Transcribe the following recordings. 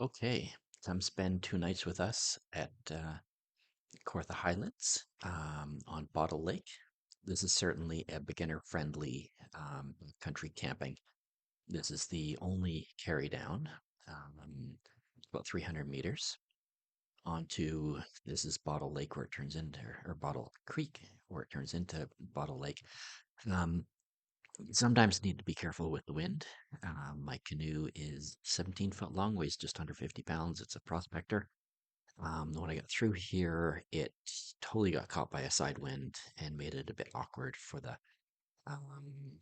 Okay, come spend 2 nights with us at Kawartha Highlands on Bottle Lake. This is certainly a beginner-friendly country camping. This is the only carry down, about 300 meters onto. This is Bottle Lake where it turns into, or Bottle Creek where it turns into Bottle Lake. Um, Sometimes need to be careful with the wind. My canoe is 17 foot long, weighs just under 50 pounds. It's a prospector. When I got through here, it totally got caught by a side wind and made it a bit awkward for the um,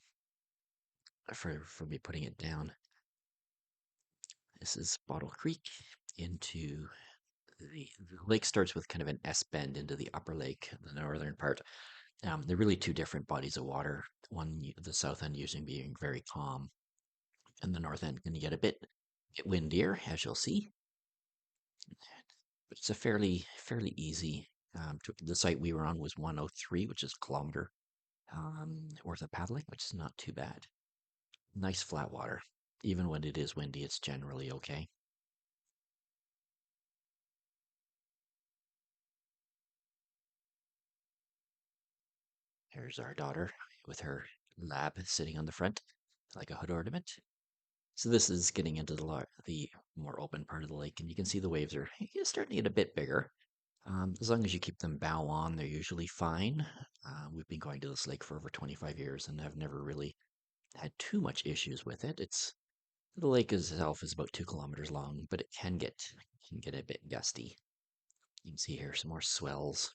for me putting it down. This is Bottle Creek into the lake starts with kind of an S bend into the upper lake, the northern part. They're really two different bodies of water. The south end usually being very calm, and the north end can get a bit windier, as you'll see. But it's a fairly easy. The site we were on was 103, which is a kilometer worth of paddling, which is not too bad. Nice flat water. Even when it is windy, it's generally okay. There's our daughter with her lab sitting on the front like a hood ornament. So this is getting into the more open part of the lake, and you can see the waves are starting to get a bit bigger. As long as you keep them bow on, they're usually fine. We've been going to this lake for over 25 years and have never really had too much issues with it. The lake itself is about 2 kilometers long, but it can get a bit gusty. You can see here some more swells.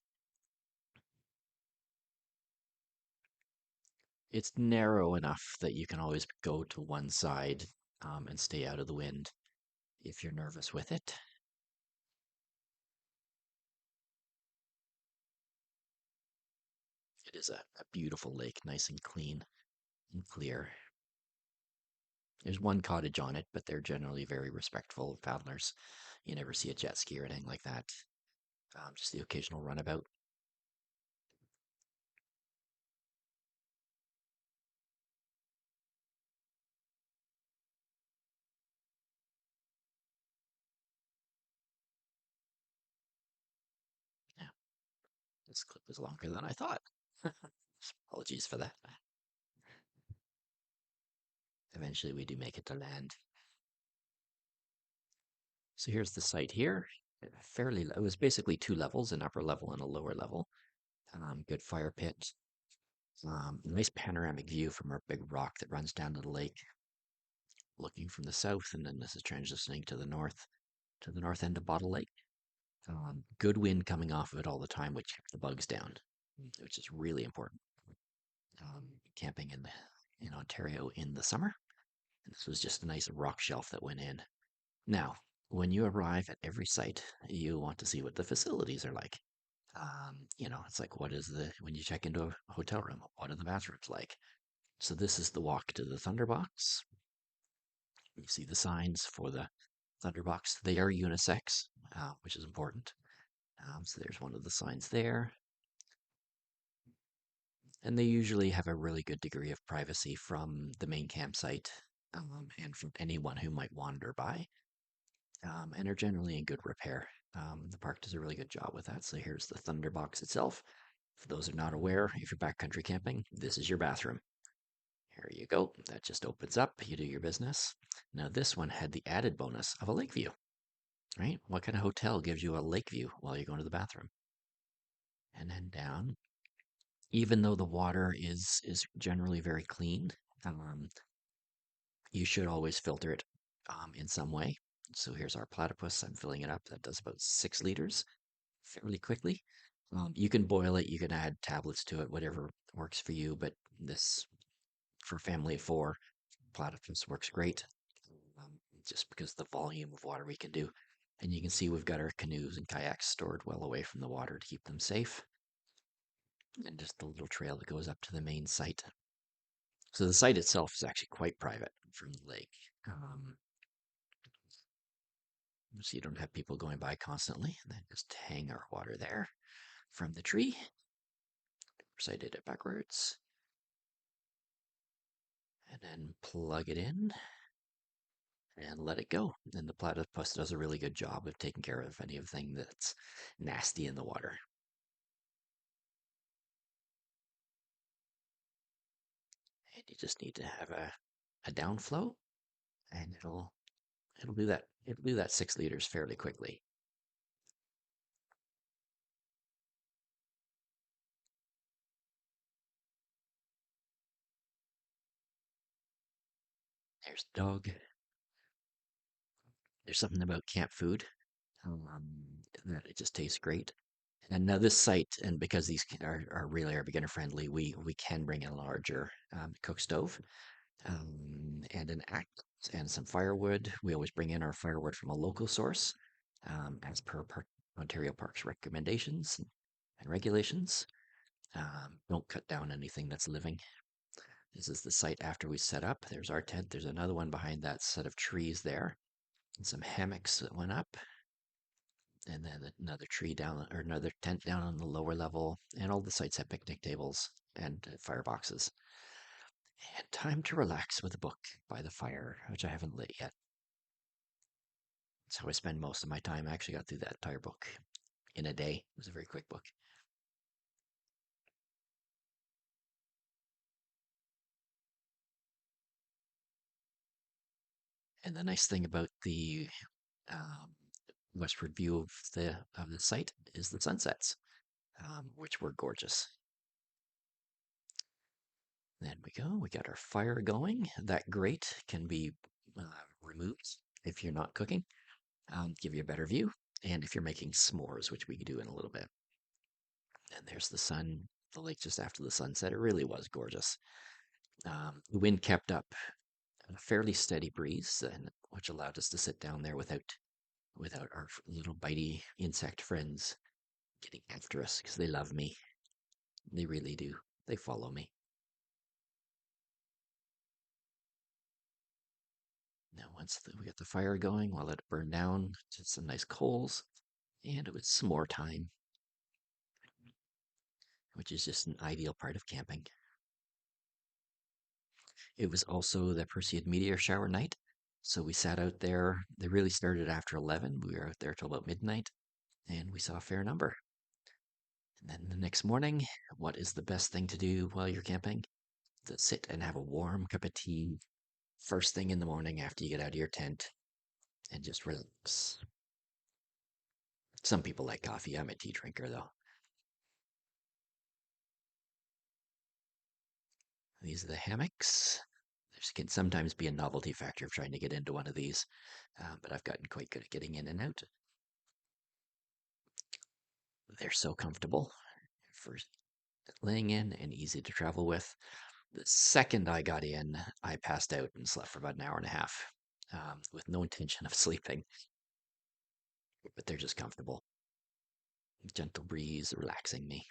It's narrow enough that you can always go to one side and stay out of the wind if you're nervous with it. It is a beautiful lake, nice and clean and clear. There's one cottage on it, but they're generally very respectful of paddlers. You never see a jet ski or anything like that. Just the occasional runabout. Yeah, this clip is longer than I thought. Apologies for that. Eventually, we do make it to land. So here's the site here. It was basically two levels, an upper level and a lower level. Good fire pit. Nice panoramic view from our big rock that runs down to the lake, looking from the south, and then this is transitioning to the north end of Bottle Lake. Good wind coming off of it all the time, which kept the bugs down, which is really important. Camping in Ontario in the summer. And this was just a nice rock shelf that went in. Now, when you arrive at every site, you want to see what the facilities are like. It's like when you check into a hotel room, what are the bathrooms like? So this is the walk to the Thunderbox. You see the signs for the Thunderbox. They are unisex, which is important. So there's one of the signs there. And they usually have a really good degree of privacy from the main campsite and from anyone who might wander by, and are generally in good repair. The park does a really good job with that. So here's the Thunderbox itself. For those who are not aware, if you're backcountry camping, this is your bathroom. Here you go. That just opens up. You do your business. Now, this one had the added bonus of a lake view, right? What kind of hotel gives you a lake view while you're going to the bathroom? And then down, even though the water is generally very clean, um, you should always filter it in some way. So here's our platypus. I'm filling it up. That does about 6 liters fairly quickly. You can boil it, you can add tablets to it, whatever works for you. But this, for family of four, platypus works great um, just because the volume of water we can do. And you can see we've got our canoes and kayaks stored well away from the water to keep them safe. And just the little trail that goes up to the main site. So the site itself is actually quite private from the lake. So you don't have people going by constantly. And then just hang our water there from the tree. So I did it backwards. And then plug it in. and let it go. And the platypus does a really good job of taking care of anything that's nasty in the water. And you just need to have a downflow, and it'll do that 6 liters fairly quickly. There's the dog. There's something about camp food that it just tastes great. And now this site, and because these are beginner friendly, we can bring in a larger cook stove and an axe and some firewood. We always bring in our firewood from a local source, as per Ontario Parks recommendations and regulations. Don't cut down anything that's living. This is the site after we set up. There's our tent. There's another one behind that set of trees there, and some hammocks that went up, and then another tree down or another tent down on the lower level. And all the sites have picnic tables and fireboxes. And time to relax with a book by the fire, which I haven't lit yet. That's how I spend most of my time. I actually got through that entire book in a day. It was a very quick book. And the nice thing about the um, westward view of the site is the sunsets, which were gorgeous. Then we go. We got our fire going. That grate can be removed if you're not cooking, give you a better view. And if you're making s'mores, which we can do in a little bit. And there's the sun, the lake just after the sunset. It really was gorgeous. The wind kept up a fairly steady breeze, which allowed us to sit down there without our little bitey insect friends getting after us because they love me. They really do. They follow me. Now, we got the fire going, we'll let it burn down to some nice coals, and it was s'more time, which is just an ideal part of camping. It was also the Perseid meteor shower night, so we sat out there. They really started after 11. We were out there till about midnight, and we saw a fair number. And then the next morning, what is the best thing to do while you're camping? To sit and have a warm cup of tea first thing in the morning after you get out of your tent and just relax. Some people like coffee. I'm a tea drinker, though. These are the hammocks. There can sometimes be a novelty factor of trying to get into one of these, but I've gotten quite good at getting in and out. They're so comfortable for laying in and easy to travel with. The second I got in, I passed out and slept for about an hour and a half with no intention of sleeping, but they're just comfortable. Gentle breeze relaxing me.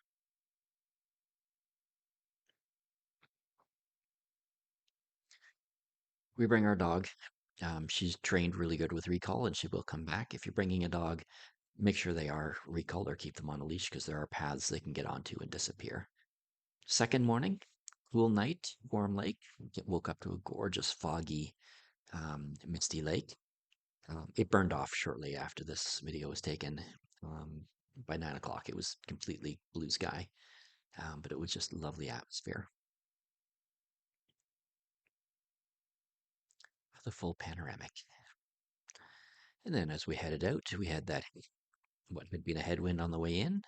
We bring our dog. She's trained really good with recall and she will come back. If you're bringing a dog, make sure they are recalled or keep them on a leash because there are paths they can get onto and disappear. Second morning, cool night, warm lake. Woke up to a gorgeous, foggy, misty lake. It burned off shortly after this video was taken. Um, by 9 o'clock, it was completely blue sky, but it was just lovely atmosphere. The full panoramic. And then as we headed out, we had that what had been a headwind on the way in,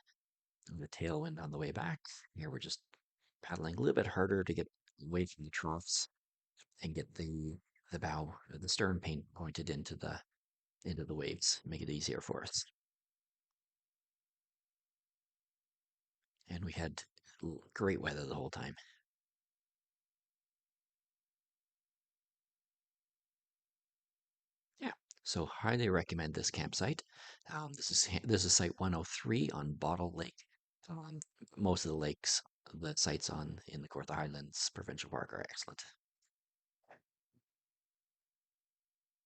and the tailwind on the way back. Here we're just paddling a little bit harder to get away from the troughs and get the bow, the stern paint pointed into the waves, make it easier for us. And we had great weather the whole time. Yeah, so highly recommend this campsite. This is site 103 on Bottle Lake. Um, Most of the lakes, the sites on in the Kawartha Highlands Provincial Park are excellent.